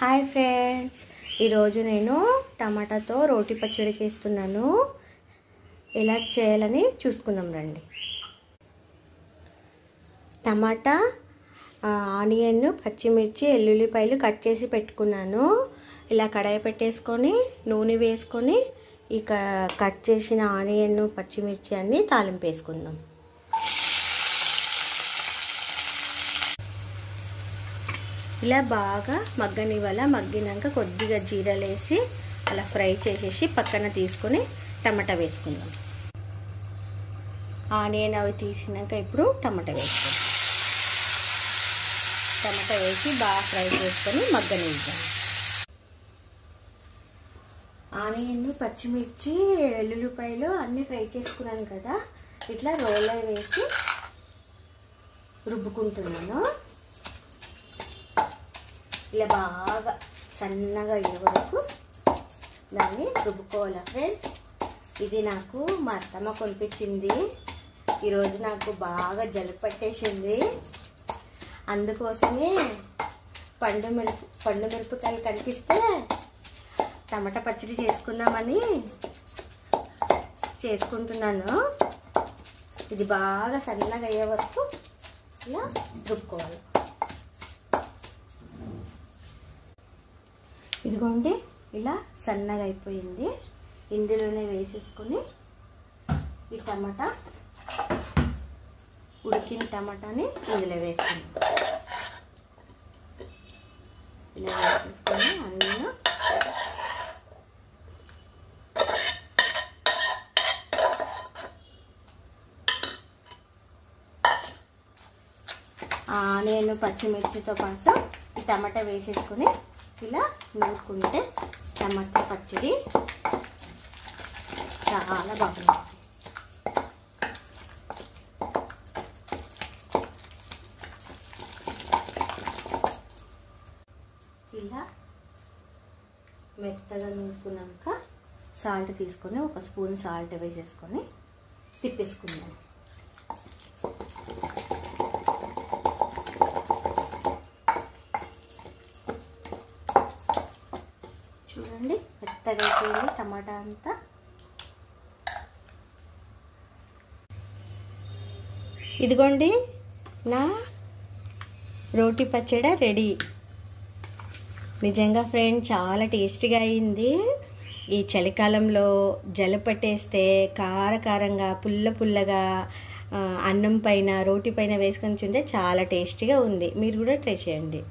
Hi friends, ఈరోజు నేను టమాటాతో రోటి పచ్చడి చేస్తున్నాను. ఎలా చేయాలని చూసుకుందాం రండి. టమాటా, ఆనియన్, పచ్చిమిర్చి, ఎల్లుల్లిపాయలు కట్ చేసి పెట్టుకున్నాను. ఇలా కడాయి పెట్టేసుకొని నూనె వేసుకొని ఇక కట్ చేసిన ఆనియన్, పచ్చిమిర్చి అన్నీ తాలింపు వేసుకుందాం. ఇలా బాగా మగ్గనివ్వాల. మగ్గినాక కొద్దిగా జీరాలు వేసి అలా ఫ్రై చేసేసి పక్కన తీసుకొని టమాటా వేసుకుందాం. ఆనియన్ అవి తీసినాక ఇప్పుడు టమాటా వేసుకుందాం. టమాటా వేసి బాగా ఫ్రై చేసుకొని మగ్గనిద్దాం. ఆనియన్, పచ్చిమిర్చి, ఎల్లుల్లిపాయలు అన్నీ ఫ్రై చేసుకున్నాను కదా, ఇట్లా రోల్లో వేసి రుబ్బుకుంటున్నాను. ఇలా బాగా సన్నగా అయ్యే వరకు దాన్ని రుబ్బుకోవాలి ఫ్రెండ్స్. ఇది నాకు మా అత్తమ్మ కొనిపించింది. ఈరోజు నాకు బాగా జలుబు పట్టేసింది. అందుకోసమే పండు మిరపకాయలు కనిపిస్తే టమాటా పచ్చడి చేసుకుందామని చేసుకుంటున్నాను. ఇది బాగా సన్నగా అయ్యే వరకు ఇలా రుబ్బుకోవాలి. ఇదిగోండి, ఇలా సన్నగా అయిపోయింది. ఇందులోనే వేసేసుకొని ఈ టమాటా, ఉడికిన టమాటాని ఇందులో వేసుకుందాం. ఇలా వేసేసుకొని అన్నీ ఆనియన్, పచ్చిమిర్చితో పాటు ఈ టమాటా వేసేసుకొని ఇలా నూరుకుంటే టమాటా పచ్చడి చాలా బాగుంటుంది. ఇలా మెత్తగా నూరుకున్నాక సాల్ట్ తీసుకొని ఒక స్పూన్ సాల్ట్ వేసేసుకొని తిప్పేసుకుందాం. చూడండి, మెత్తగా అయిపోయింది టమాటా అంతా. ఇదిగోండి, నా రోటి పచ్చడి రెడీ. నిజంగా ఫ్రెండ్ చాలా టేస్టీగా అయింది. ఈ చలికాలంలో జలుబు పట్టేస్తే కారంగా పుల్లగా అన్నం పైన, రోటి పైన వేసుకొని తింటే చాలా టేస్టీగా ఉంది. మీరు కూడా ట్రై చేయండి.